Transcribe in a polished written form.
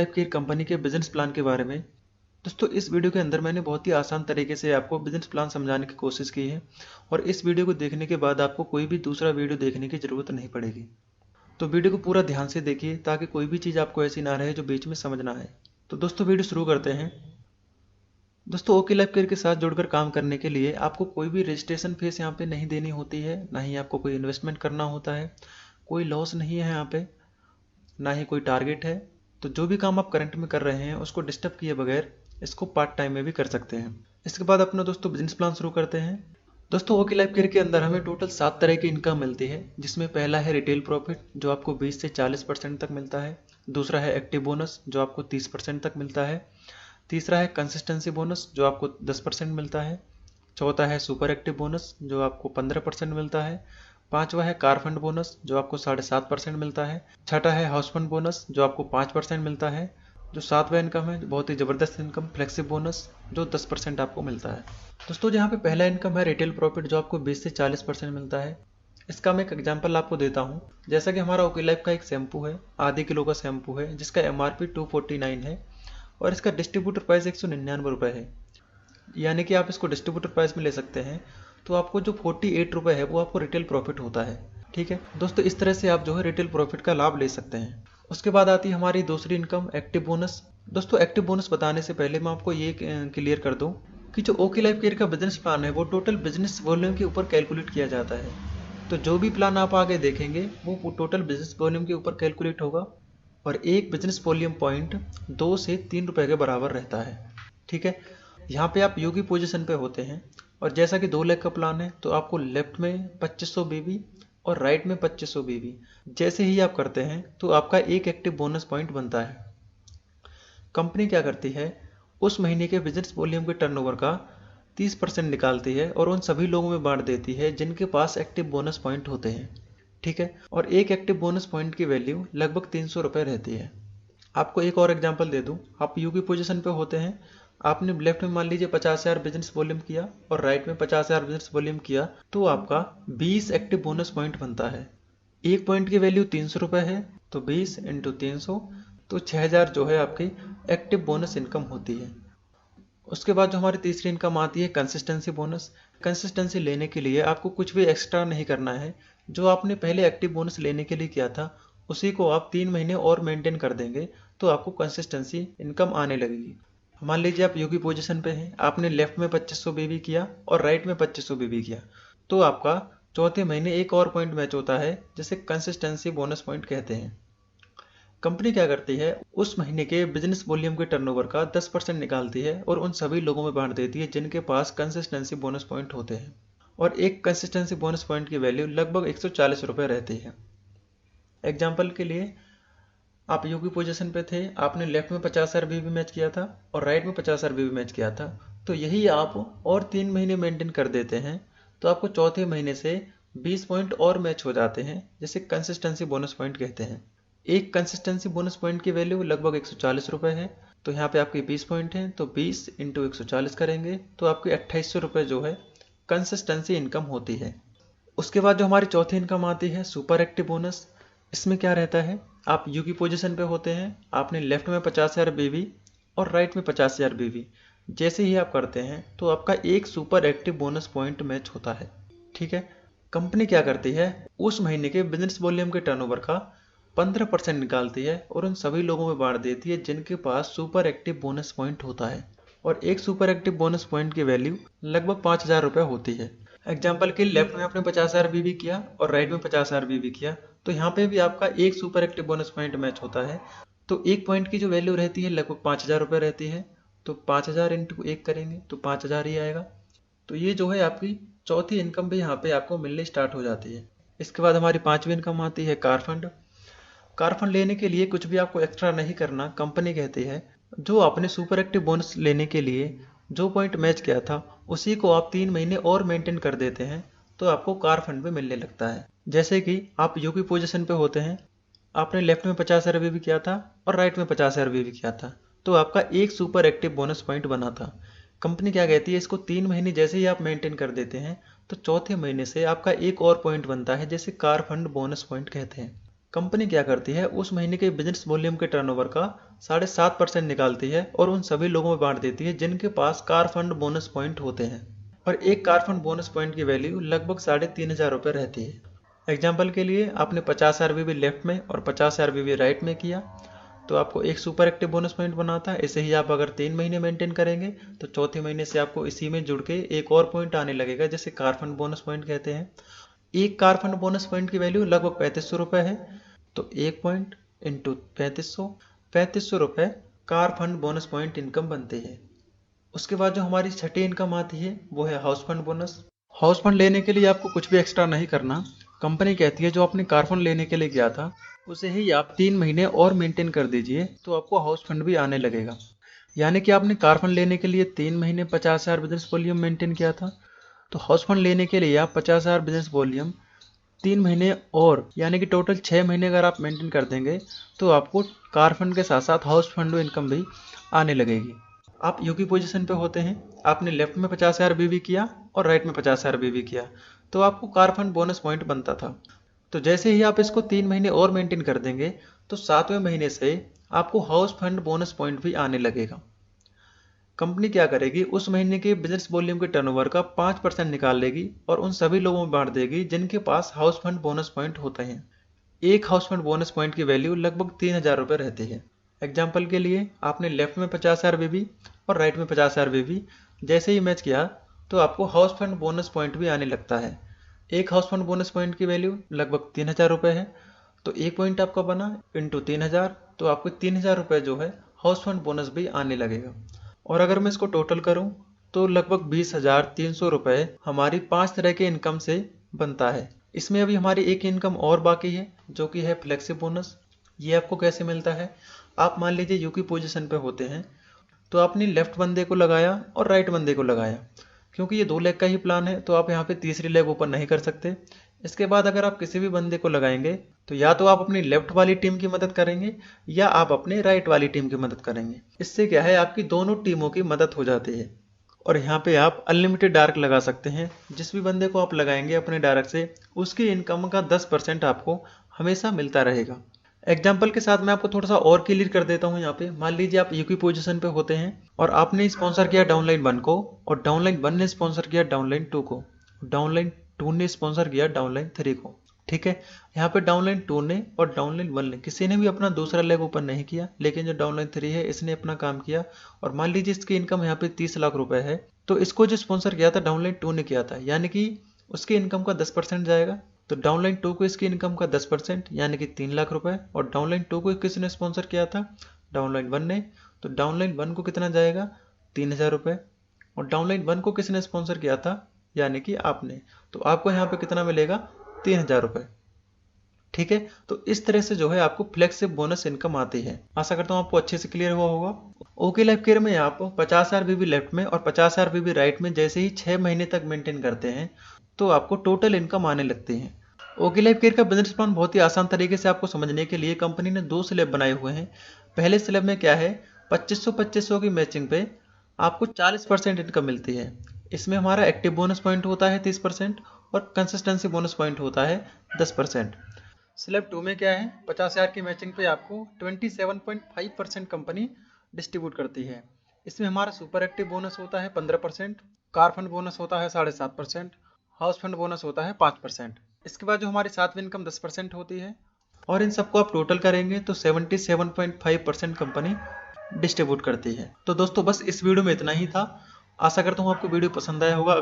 Life care company के business plan के बारे में। दोस्तों, इस वीडियो के अंदर मैंने बहुत ही आसान तरीके से आपको बिजनेस प्लान समझाने की कोशिश की है और इस वीडियो को देखने के बाद आपको कोई भी दूसरा वीडियो देखने की ज़रूरत नहीं पड़ेगी। तो वीडियो को पूरा ध्यान से देखिए ताकि कोई भी चीज़ आपको ऐसी ना रहे जो बीच में समझ ना आए। तो दोस्तों, वीडियो शुरू करते हैं। दोस्तों, ओके लाइफ केयर के साथ जुड़कर काम करने के लिए आपको कोई भी रजिस्ट्रेशन फीस यहाँ पे नहीं देनी होती है, ना ही आपको कोई इन्वेस्टमेंट करना होता है। कोई लॉस नहीं है यहाँ पे, ना ही कोई टारगेट है। तो जो भी काम आप करंट में कर रहे हैं उसको डिस्टर्ब किए बगैर इसको पार्ट टाइम में भी कर सकते हैं। इसके बाद अपना दोस्तों बिजनेस प्लान शुरू करते हैं। दोस्तों, ओके लाइफ केयर के अंदर हमें टोटल 7 तरह की इनकम मिलती है, जिसमें पहला है रिटेल प्रॉफिट जो आपको 20 से 40% तक मिलता है। दूसरा है एक्टिव बोनस जो आपको 30% तक मिलता है। तीसरा है कंसिस्टेंसी बोनस जो आपको 10% मिलता है। चौथा है सुपर एक्टिव बोनस जो आपको 15% मिलता है। पांचवा है कार फंड बोनस जो आपको 7.5% मिलता है। छठा है हाउस फंड बोनस जो आपको 5% मिलता है। जो सातवां इनकम है, बहुत ही ज़बरदस्त इनकम, फ्लेक्सिबल बोनस जो 10% आपको मिलता है। दोस्तों, यहाँ पे पहला इनकम है रिटेल प्रॉफिट जो आपको 20 से 40% मिलता है। इसका मैं एक एग्जांपल आपको देता हूँ। जैसा कि हमारा ओके लाइफ का एक शैम्पू है, आधे किलो का शैम्पू है, जिसका MRP 249 है और इसका डिस्ट्रीब्यूटर प्राइस 199 रुपये है। यानी कि आप इसको डिस्ट्रीब्यूटर प्राइस में ले सकते हैं। तो आपको जो 48 रुपये है वो आपको रिटेल प्रॉफिट होता है। ठीक है दोस्तों, इस तरह से आप जो है रिटेल प्रॉफिट का लाभ ले सकते हैं। उसके बाद आती है हमारी दूसरी इनकम, एक्टिव बोनस। दोस्तों, एक्टिव बोनस बताने से पहले मैं आपको ये क्लियर कर दूं कि जो ओके लाइफ केयर का बिजनेस प्लान है वो टोटल बिजनेस वॉल्यूम के ऊपर कैलकुलेट किया जाता है। तो जो भी प्लान आप आगे देखेंगे वो टोटल बिजनेस वॉल्यूम के ऊपर कैलकुलेट होगा और एक बिजनेस वॉल्यूम पॉइंट 2 से 3 रुपए के बराबर रहता है। ठीक है, यहाँ पे आप यू की पोजीशन पे होते हैं और जैसा कि 2 लाख का प्लान है तो आपको लेफ्ट में 2500 बीबी और राइट में 2500 बीबी जैसे ही आप करते हैं तो आपका एक एक्टिव बोनस पॉइंट बनता है। कंपनी क्या करती है, उस महीने के बिजनेस वॉल्यूम के टर्नओवर का 30% निकालती है और उन सभी लोगों में बांट देती है जिनके पास एक्टिव बोनस पॉइंट होते हैं। ठीक है, और एक एक्टिव बोनस पॉइंट की वैल्यू लगभग 300 रुपये रहती है। आपको एक और एग्जांपल दे दूं। आप यू की पोजीशन पे होते हैं, आपने लेफ्ट में मान लीजिए 50,000 बिजनेस वॉल्यूम किया और राइट में 50,000 बिजनेस वॉल्यूम किया, तो आपका 20 एक्टिव बोनस पॉइंट बनता है। एक पॉइंट की वैल्यू 300 रुपये है, तो 20 इंटू 300, तो 6,000 जो है आपकी एक्टिव बोनस इनकम होती है। उसके बाद जो हमारी तीसरी इनकम आती है कंसिस्टेंसी बोनस। कंसिस्टेंसी लेने के लिए आपको कुछ भी एक्स्ट्रा नहीं करना है। जो आपने पहले एक्टिव बोनस लेने के लिए किया था उसी को आप 3 महीने और मेंटेन कर देंगे तो आपको कंसिस्टेंसी इनकम आने लगेगी। मान लीजिए आप यू की पोजीशन पे हैं, आपने लेफ्ट में 2500 बीबी किया और राइट में 2500 बीबी किया, तो आपका चौथे महीने एक और पॉइंट मैच होता है जिसे कंसिस्टेंसी बोनस पॉइंट कहते हैं। कंपनी क्या करती है, उस महीने के बिजनेस वॉल्यूम के टर्नओवर का 10% निकालती है और उन सभी लोगों में बांट देती है जिनके पास कंसिस्टेंसी बोनस पॉइंट होते हैं। और एक कंसिस्टेंसी बोनस पॉइंट की वैल्यू लगभग 140 रुपये रहती है। एग्जाम्पल के लिए, आप यू की पोजीशन पे थे, आपने लेफ्ट में 50,000 बीबी मैच किया था और राइट में 50,000 बीबी मैच किया था, तो यही आप और 3 महीने मेंटेन कर देते हैं तो आपको चौथे महीने से 20 पॉइंट और मैच हो जाते हैं, जिसे कंसिस्टेंसी बोनस पॉइंट कहते हैं। एक कंसिस्टेंसी बोनस पॉइंट की वैल्यू लगभग 140 रुपये है। तो यहाँ पे आपके 20 पॉइंट हैं, तो 20 इंटू 140 करेंगे तो आपकी 2800 रुपये जो है कंसिस्टेंसी इनकम होती है। उसके बाद जो हमारी चौथी इनकम आती है सुपर एक्टिव बोनस। इसमें क्या रहता है, आप यू की पोजीशन पे होते हैं, आपने लेफ्ट में 50,000 बीबी और राइट में 50,000 बीबी जैसे ही आप करते हैं तो आपका एक super active bonus point match होता है। ठीक है, कंपनी क्या करती है, उस महीने के बिजनेस वॉल्यूम के टर्नओवर का 15% निकालती है और उन सभी लोगों में बांट देती है जिनके पास सुपर एक्टिव बोनस पॉइंट होता है। और एक सुपर एक्टिव बोनस पॉइंट की वैल्यू लगभग 5,000 रुपये होती है। एग्जाम्पल के लेफ्ट में आपने 50,000 बीबी किया और राइट में 50,000 बीबी किया, तो यहाँ पे भी आपका एक super active bonus point match होता है। तो एक पॉइंट की जो वैल्यू रहती है लगभग 5,000 रुपये रहती है। तो 5,000 इंटू 1 करेंगे तो 5,000 ही आएगा। तो ये जो है आपकी चौथी इनकम भी यहाँ पे आपको मिलनी स्टार्ट हो जाती है। इसके बाद हमारी पांचवी इनकम आती है कार फंड। कार फंड लेने के लिए कुछ भी आपको एक्स्ट्रा नहीं करना। कंपनी कहती है जो आपने सुपर एक्टिव बोनस लेने के लिए जो पॉइंट मैच किया था उसी को आप 3 महीने और मेंटेन कर देते हैं तो आपको कार फंड भी मिलने लगता है। जैसे कि आप यू की पोजीशन पे होते हैं, आपने लेफ्ट में 50,000 भी किया था और राइट में 50,000 भी किया था, तो आपका एक सुपर एक्टिव बोनस पॉइंट बना था। कंपनी क्या कहती है, इसको 3 महीने जैसे ही आप मेंटेन कर देते हैं तो चौथे महीने से आपका एक और पॉइंट बनता है जिसे कार फंड बोनस पॉइंट कहते हैं। कंपनी क्या करती है, उस महीने के बिजनेस वॉल्यूम के टर्नओवर का 7.5% निकालती है और उन सभी लोगों में बांट देती है जिनके पास कार फंड बोनस पॉइंट होते हैं। और एक कार फंड बोनस पॉइंट की वैल्यू लगभग 3,500 रुपये रहती है। एग्जाम्पल के लिए आपने 50 आरबीबी लेफ्ट में और 50 आरबीबी राइट में किया तो आपको एक सुपर एक्टिव बोनस पॉइंट बनाता है। ऐसे ही आप अगर 3 महीने मेंटेन करेंगे तो चौथे महीने से आपको इसी में जुड़ के एक और पॉइंट आने लगेगा, जिसे कार फंड बोनस पॉइंट कहते हैं। एक कार फंड बोनस पॉइंट की वैल्यू लगभग 3500 रुपये है, तो एक पॉइंट इंटू 3500 रुपये car fund bonus point income बनती है। उसके बाद जो हमारी छठी इनकम आती है वो है house fund bonus. House fund लेने के लिए आपको कुछ भी एक्स्ट्रा नहीं करना। कंपनी कहती है जो आपने कार फंड लेने के लिए किया था उसे ही आप 3 महीने और मेंटेन कर दीजिए तो आपको हाउस फंड भी आने लगेगा। यानी कि आपने कार फंड लेने के लिए 3 महीने 50,000 बिजनेस वॉल्यूम मेंटेन किया था, तो हाउस फंड लेने के लिए आप 50,000 बिजनेस वॉल्यूम 3 महीने और यानी कि टोटल 6 महीने अगर आप मेंटेन कर देंगे तो आपको कार फंड के साथ साथ हाउस फंड इनकम भी आने लगेगी। आप यूकी पोजीशन पे होते हैं, आपने लेफ्ट में 50,000 बीवी किया और राइट में 50,000 बीवी किया तो आपको कार फंड बोनस पॉइंट बनता था। तो जैसे ही आप इसको 3 महीने और मेंटेन कर देंगे तो 7वें महीने से आपको हाउस फंड बोनस पॉइंट भी आने लगेगा। कंपनी क्या करेगी, उस महीने के बिजनेस वॉल्यूम के टर्नओवर का 5% निकाल लेगी और उन सभी लोगों में बांट देगी जिनके पास हाउस फंड बोनस पॉइंट होते हैं। एक हाउस फंड बोनस पॉइंट की वैल्यू लगभग 3,000 रुपये रहती है। एग्जाम्पल के लिए आपने लेफ्ट में 50,000 बीबी और राइट में 50,000 बीबी जैसे ही मैच किया तो आपको हाउस फंड बोनस पॉइंट भी आने लगता है। एक हाउस फंड बोनस पॉइंट की वैल्यू लगभग 3,000 रुपये है, तो एक पॉइंट आपका बना इंटू 3,000, तो आपको 3,000 रुपये जो है हाउस फंड बोनस भी आने लगेगा। और अगर मैं इसको टोटल करूं तो लगभग 20,300 रुपये हमारी 5 तरह के इनकम से बनता है। इसमें अभी हमारी एक इनकम और बाकी है जो कि है फ्लेक्सिब बोनस। ये आपको कैसे मिलता है, आप मान लीजिए यूकी पोजीशन पे होते हैं तो आपने लेफ्ट बंदे को लगाया और राइट बंदे को लगाया। क्योंकि ये 2 लेग का ही प्लान है तो आप यहाँ पे तीसरी लेग ऊपर नहीं कर सकते। इसके बाद अगर आप किसी भी बंदे को लगाएंगे तो या तो आप अपनी लेफ्ट वाली टीम की मदद करेंगे या आप अपने राइट वाली टीम की मदद करेंगे। इससे क्या है, आपकी दोनों टीमों की मदद हो जाती है। और यहाँ पे आप अनलिमिटेड डार्क लगा सकते हैं। जिस भी बंदे को आप लगाएंगे अपने डार्क से उसकी इनकम का 10% आपको हमेशा मिलता रहेगा। एग्जाम्पल के साथ मैं आपको थोड़ा सा और क्लियर कर देता हूँ। यहाँ पे मान लीजिए आप यूकी पोजीशन पे होते हैं और आपने स्पॉन्सर किया डाउनलाइन 1 को और डाउनलाइन 1 ने स्पॉन्सर किया डाउनलाइन 2 को, डाउनलाइन 2 ने स्पॉन्सर किया डाउनलाइन 3 को। ठीक है, यहाँ पे डाउनलाइन 2 ने और डाउनलाइन 1 ने किसी ने भी अपना दूसरा लेग ओपन नहीं किया, लेकिन जो डाउनलाइन 3 है इसने अपना काम किया। और मान लीजिए इसकी इनकम यहाँ पे 30 लाख रुपए है, तो इसको जो स्पॉन्सर किया था डाउनलाइन 2 ने किया था, यानी कि उसकी इनकम का 10% जाएगा। तो डाउनलाइन 2 को इसकी इनकम का 10% यानी कि 3 लाख रुपए। और डाउनलाइन 2 को किसने स्पॉन्सर किया था, डाउनलाइन 1 ने, तो डाउनलाइन 1 को कितना जाएगा, 3,000 रुपये। और डाउनलाइन 1 को किसने स्पॉन्सर किया था, यानी कि आपने, तो आपको यहाँ पे कितना मिलेगा, 3,000 रुपये। ठीक है, तो इस तरह से जो है आपको फ्लेक्सिब बोनस इनकम आती है। आशा करता हूँ आपको अच्छे से क्लियर हुआ होगा। ओके लाइफ केयर में आप 50,000 बीबी लेफ्ट में और 50,000 बीबी राइट में जैसे ही 6 महीने तक मेंटेन करते हैं तो आपको टोटल इनकम आने लगती है। ओके लाइफ केयर का बिजनेस प्लान बहुत ही आसान तरीके से आपको समझने के लिए कंपनी ने 2 स्लैब बनाए हुए हैं। पहले स्लैब में क्या है, 2500 की मैचिंग पे आपको 40% इनकम मिलती है। इसमें हमारा एक्टिव बोनस पॉइंट होता है 30% और कंसिस्टेंसी बोनस पॉइंट होता है 10%। स्लैब 2 में क्या है, 50,000 की मैचिंग पे आपको 27.5% कंपनी डिस्ट्रीब्यूट करती है। इसमें हमारा सुपर एक्टिव बोनस होता है 15%, कार फंड बोनस होता है 7.5%, हाउस फंड बोनस होता है 5%। इसके बाद जो हमारी 7वीं इनकम 10% होती है और इन सबको आप टोटल करेंगे तो 77.5% कंपनी डिस्ट्रीब्यूट करती है। तो दोस्तों बस इस वीडियो में इतना ही था। आशा करता हूँ आपको वीडियो पसंद आया होगा।